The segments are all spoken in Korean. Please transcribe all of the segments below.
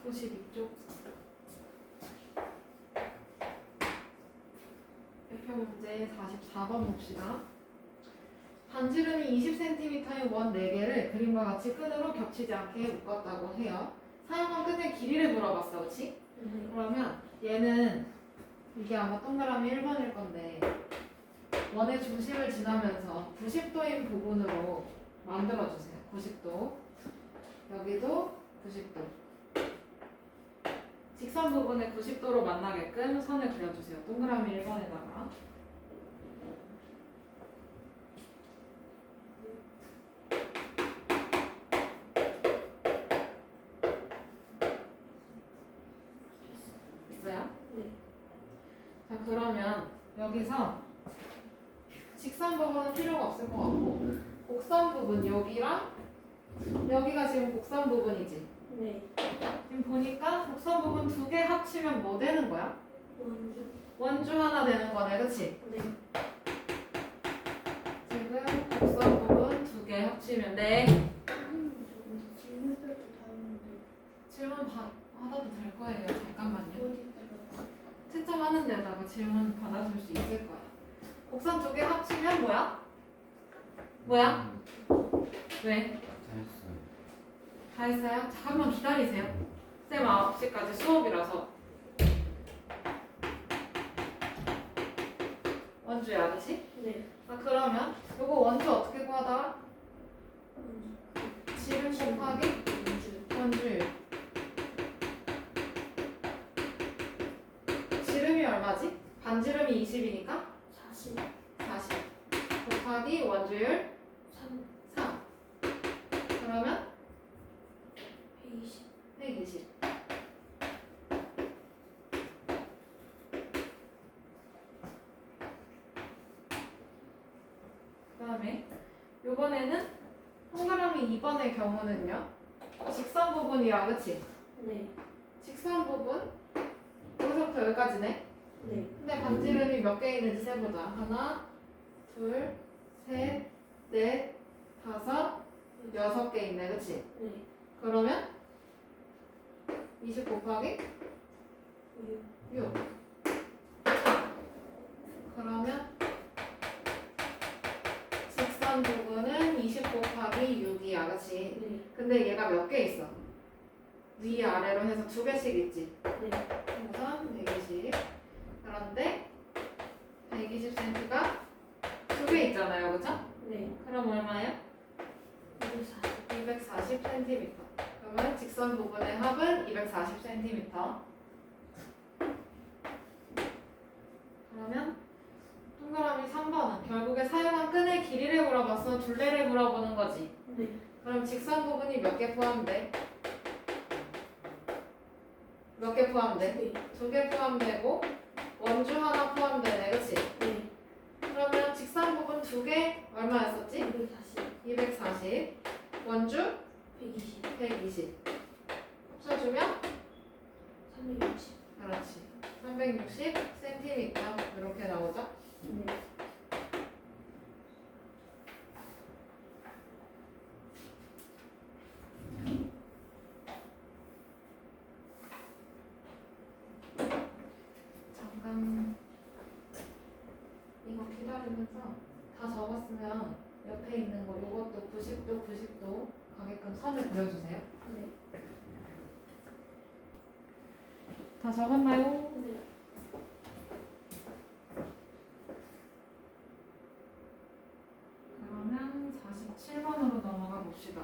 92쪽 대표 문제 44번 봅시다. 반지름이 20cm인 원 4개를 그림과 같이 끈으로 겹치지 않게 묶었다고 해요. 사용한 끈의 길이를 물어봤어, 그렇지? 그러면 얘는 이게 아마 동그라미 1번일 건데 원의 중심을 지나면서 90도인 부분으로 만들어주세요. 90도. 여기도 90도. 직선 부분에 90도로 만나게끔 선을 그려주세요. 동그라미 1번에다가. 있어요? 네. 자, 그러면 여기서 직선 부분은 필요가 없을 것 같고 곡선 부분 여기랑 여기가 지금 곡선 부분이지. 네. 지금 보니까 곡선 부분 2개 합치면 뭐 되는 거야? 원주. 원주 하나 되는 거네, 그치? 네. 지금 곡선 부분 2개 합치면 네. 질문들도 다 했는데 질문 받아도 될 거예요. 잠깐만요. 어디다가 채점하는 데다가 질문 받아줄 수 있을 거야. 곡선 2개 합치면 뭐야? 뭐야? 왜? 잘했어요. 다 했어요? 잠깐만 기다리세요. 쌤 9시까지 수업이라서. 원주야, 그치? 네. 아, 그러면 요거 원주 어떻게 구하더라? 지름 곱하기 원주. 원주율. 지름이 얼마지? 반지름이 20이니까 40. 40 곱하기 원주율 3. 3. 그러면 120. 120. 그 다음에 요번에는 동그라미 2번의 경우는요. 직선 부분이야, 그치? 네. 직선 부분 여기서부터 여기까지네. 네. 근데 반지름이 몇 개 있는지 세보자. 하나, 둘, 셋, 넷, 다섯, 6개 있네, 그치? 네. 그러면 20 곱하기 6. 그러면 직선 부분은 20 곱하기 6이야, 그치? 네. 근데 얘가 몇 개 있어? 위 아래로 해서 2개씩 있지. 네. 우선 120. 그런데 120cm가 2개 있잖아요, 그쵸? 네. 그럼 얼마예요? 240. 240cm. 그러면 직선 부분의 합은 240cm. 그러면 동그라미 3번은 결국에 사용한 끈의 길이를 물어봤어? 둘레를 물어보는 거지. 네. 그럼 직선 부분이 몇 개 포함돼? 몇 개 포함돼? 네. 2개 포함되고 원주 하나 포함되네, 그치? 네. 그러면 직선 부분 2개 얼마였었지? 240. 240 원주 120. 120 합쳐주면 360. 그렇지 360cm 이렇게 나오죠? 네. 잠깐 이거 기다리면서 다 적었으면 옆에 있는 거 요것도 90도 90도 가게끔 선을 그려주세요. 네. 다 적었나요? 네. 그러면 47번으로 넘어가 봅시다.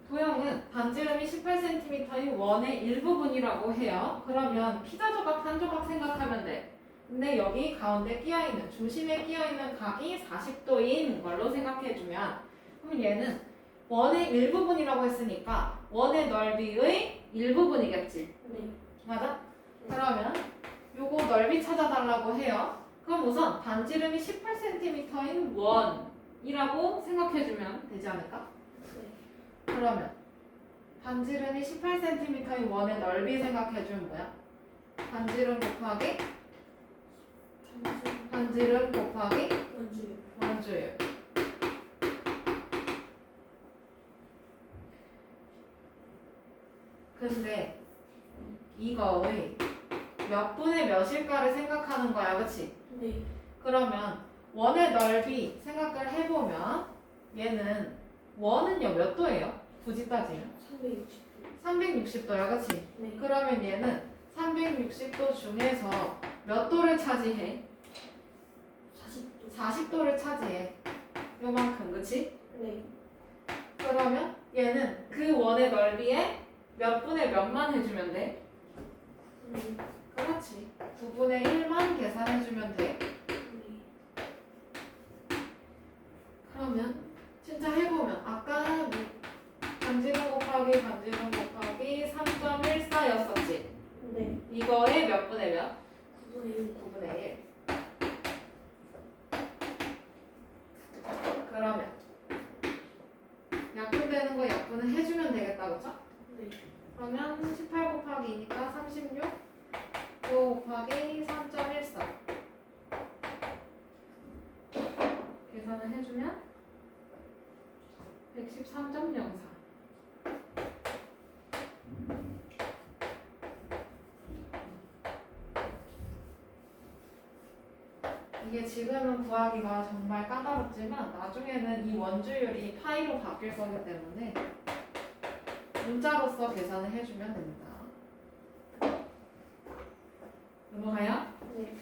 도형은 반지름이 18cm인 원의 일부분이라고 해요. 그러면 피자 조각 한 조각 생각하면 돼. 근데 여기 가운데 끼어있는 중심에 끼어있는 각이 40도인 걸로 생각해주면 그럼 얘는 원의 일부분이라고 했으니까 원의 넓이의 일부분이겠지. 네. 맞아? 그러면 요거 넓이 찾아달라고 해요. 그럼 우선 반지름이 18cm인 원이라고 생각해주면 되지 않을까? 네. 그러면 반지름이 18cm인 원의 넓이 생각해주면 뭐야? 반지름 곱하기 반지름 곱하기 원주율. 원주율. 근데 이거의 몇 분의 몇일까를 생각하는 거야, 그치? 네. 그러면 원의 넓이 생각을 해보면 얘는 원은요 몇 도예요? 굳이 따지면 360도. 360도야, 그치? 네. 그러면 얘는 360도 중에서 몇 도를 차지해? 40도. 40도를 차지해. 요만큼, 그치? 네. 그러면 얘는 그 원의 넓이에 몇 분의 몇만 해주면 돼? 그렇지. 9분의 1만 계산해주면 돼. 네. 그러면 진짜 해보면 아까 반지름 곱하기 반지름 곱하기 3.14였었지? 네. 이거의 몇 분의 몇? 9분의 1. 9분의 1. 그러면 약분되는 거 약분을 해주면 되겠다, 그쵸? 네. 그러면 18 곱하기 2니까 36, 9 곱하기 3.14 계산을 해주면 113.04. 이게 지금은 구하기가 정말 까다롭지만 나중에는 이 원주율이 파이로 바뀔 거기 때문에 문자로서 계산을 해주면 됩니다. 넘어가요? 네.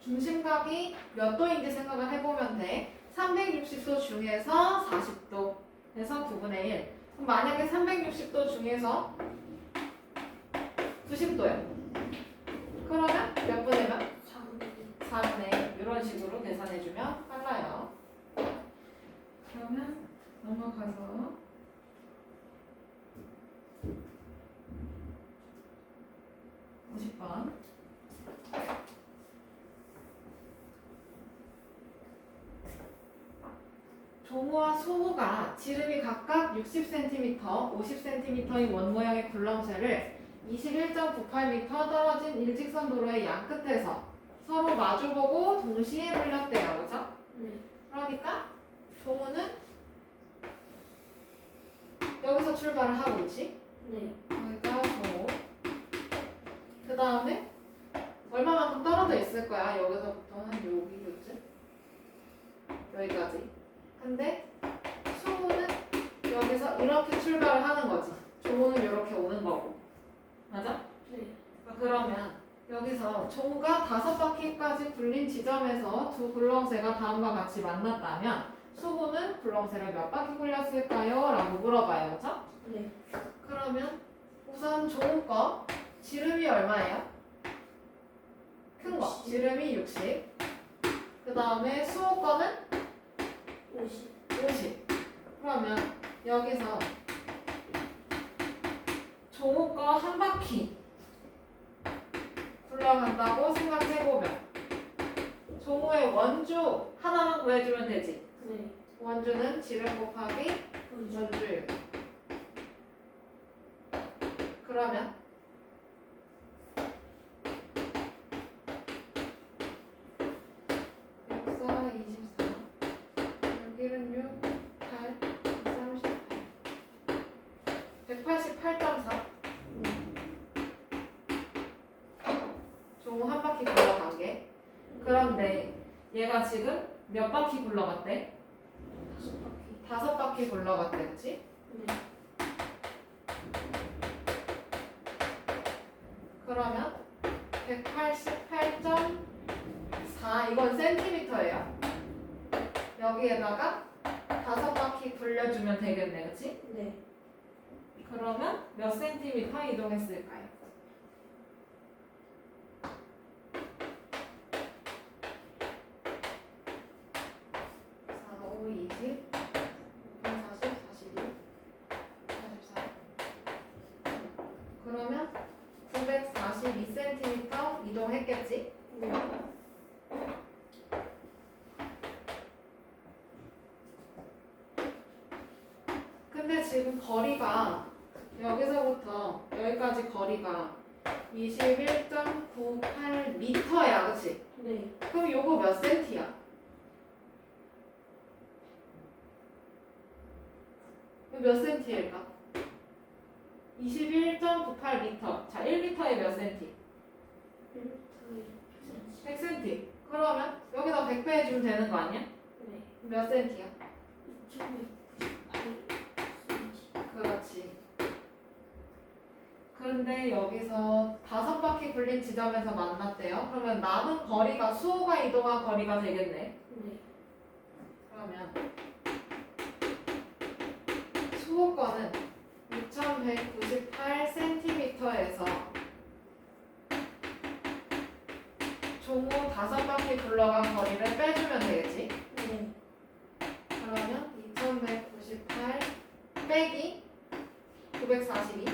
중심각이 몇 도인지 생각을 해보면 돼. 360도 중에서 40도 에서 9분의 1. 그럼 만약에 360도 중에서 90도야. 그러면 몇 분의 몇? 4분의 1. 이런 식으로 계산해주면 빨라요. 그러면 넘어가서 50번. 종우와 소우가 지름이 각각 60cm, 50cm인 원 모양의 굴렁쇠를 21.98m 떨어진 일직선 도로의 양 끝에서 서로 마주보고 동시에 돌렸대요. 그죠? 네. 그러니까 종우는 여기서 출발을 하고 있지? 네. 여기가 종우. 그 다음에 얼마만큼 떨어져 있을 거야? 여기서부터 한 여기쯤? 여기까지. 근데 수호는 여기서 이렇게 출발을 하는 거지. 종우는 이렇게 오는 거고. 맞아? 네. 그러면 여기서 종우가 5바퀴까지 굴린 지점에서 두 굴렁쇠가 다음과 같이 만났다면 수호는 굴렁쇠를 몇 바퀴 굴렸을까요? 라고 물어봐요. 그죠? 네. 그러면 우선 종우 거 지름이 얼마예요? 큰 거. 60. 지름이 60. 그 다음에 수호 거는 50. 50. 그러면 여기서 종우 거 한 바퀴 굴러간다고 생각해보면 종우의 원주 하나만 구해주면 되지. 네. 원주는 지름 곱하기 원주율. 그러면 6, 4, 24 여기는 6, 8, 38 188.4 종우 한 바퀴 굴러간 게. 그런데 얘가 지금 몇 바퀴 굴러갔대? 5바퀴. 5바퀴 굴러갔대, 그치? 네. 그러면 188.4 이건 센티미터예요. 여기에다가 5바퀴 굴려주면 되겠네, 그치? 네. 그러면 몇 센티미터 이동했을까요? 4, 5, 20, 40, 42, 44. 그러면 942cm 이동했겠지? 네. 근데 지금 거리가 여기까지 거리가 21.98m야, 그치? 네. 그럼 요거 몇 센티야? 이거 몇 센티일까? 21.98m. 자, 1m에 몇 센티? 100cm. 그러면 여기다 100배 해주면 되는 거 아니야? 네. 몇 센티야? 2198cm. 그렇지. 그런데 여기서 5바퀴 굴린 지점에서 만났대요. 그러면 남은 거리가 수호가 이동한 거리가 되겠네. 네. 그러면 수호권은 2198cm에서 종호 5바퀴 굴러간 거리를 빼주면 되겠지. 네. 그러면 2198 빼기 942.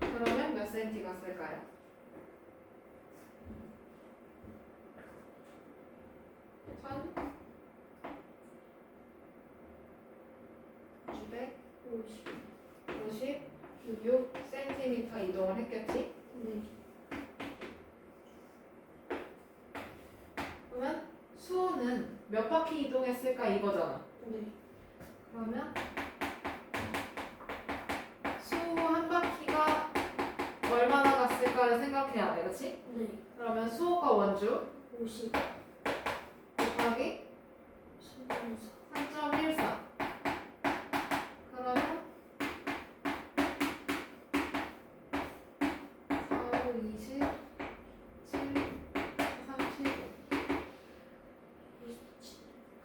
그러면 몇 센티가 쓸까요? 1956cm 이동을 했겠지? 네. 그러면 수호는 몇 바퀴 이동했을까 이거잖아. 네. 그러면 수호 한 바퀴가 얼마나 갔을까를 생각해야 돼, 그렇지? 네. 그러면 수호가 원주 50. 곱하기 3.4. 3.14. 그러면 4, 5, 20, 7, 30.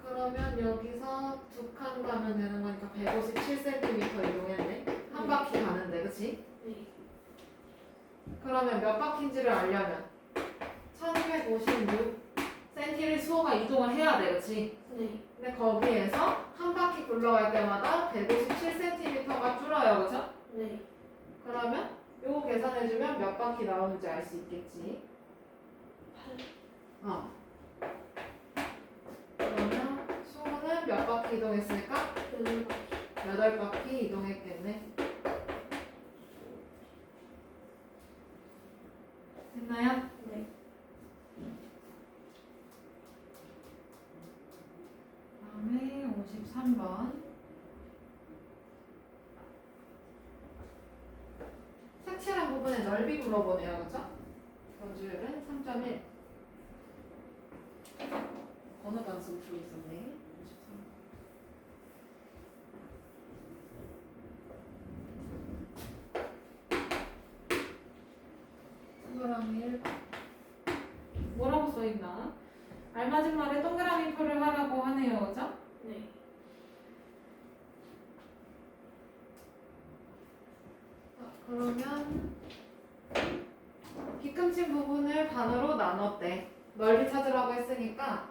그러면 여기서 2칸 가면 되는 거니까 157cm 이동했네. 한 바퀴 가는데, 그치? 네. 그러면 몇 바퀴인지를 알려면 1256cm를 수호가 이동을 해야 돼, 그치? 네. 근데 거기에서 한 바퀴 굴러갈 때마다 157cm가 줄어요, 그쵸? 네. 그러면 요거 계산해주면 몇 바퀴 나오는지 알 수 있겠지? 8. 그러면 수호는 몇 바퀴 이동했을까? 8바퀴. 8바퀴 이동했겠네. 됐나요? 네. 다음에 53번. 색칠한 부분의 넓이 물어보네요, 그쵸? 원주율은 3.1. 번호 단수 풀고 있었네. 53. 동그라미 1번. 뭐라고 써있나? 알맞은 말에 동그라미 표를 하라고 하네요, 그죠? 네. 그러면 뒤꿈치 부분을 반으로 나눴대. 넓이 찾으라고 했으니까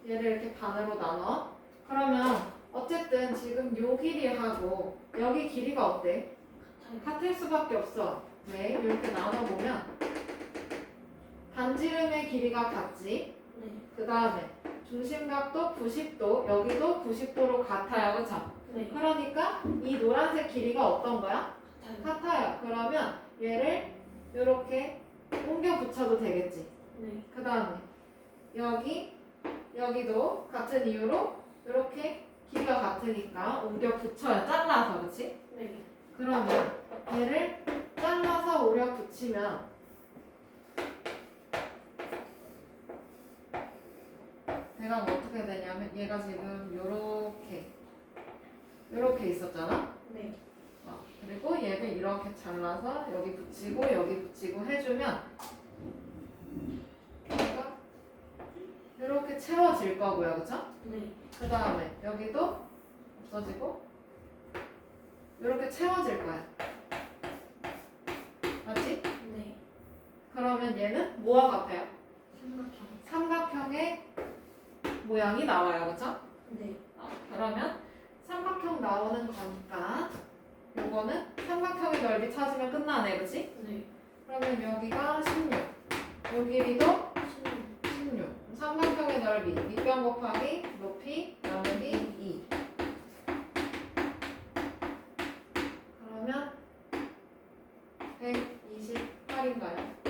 얘를 이렇게 반으로 나눠. 그러면 어쨌든 지금 요 길이하고 여기 길이가 어때? 같을 수밖에 없어. 왜? 이렇게 나눠보면 반지름의 길이가 같지? 네. 그 다음에 중심각도 90도, 여기도 90도로 같아요, 그쵸? 네. 그러니까 이 노란색 길이가 어떤 거야? 같아요. 그러면 얘를 이렇게 옮겨 붙여도 되겠지. 네. 그 다음에 여기도 같은 이유로 이렇게 길이가 같으니까 옮겨 붙여요. 잘라서, 그치? 네. 그러면 얘를 잘라서 오려 붙이면 대강 어떻게 되냐면 얘가 지금 요렇게 있었잖아? 네. 그리고 얘를 이렇게 잘라서 여기 붙이고 해주면 얘가 이렇게 채워질 거고요, 그쵸? 네. 그 다음에 여기도 없어지고 이렇게 채워질 거야. 맞지? 네. 그러면 얘는 뭐와 같아요? 삼각형. 삼각형의 모양이 나와요, 그쵸? 네. 그러면 삼각형 나오는 거니까 요거는 삼각형의 넓이 찾으면 끝나네, 그치? 네. 그러면 여기가 16, 요 길이도 16. 삼각형의 넓이 밑변 곱하기 높이 나누기 2. 128인가요?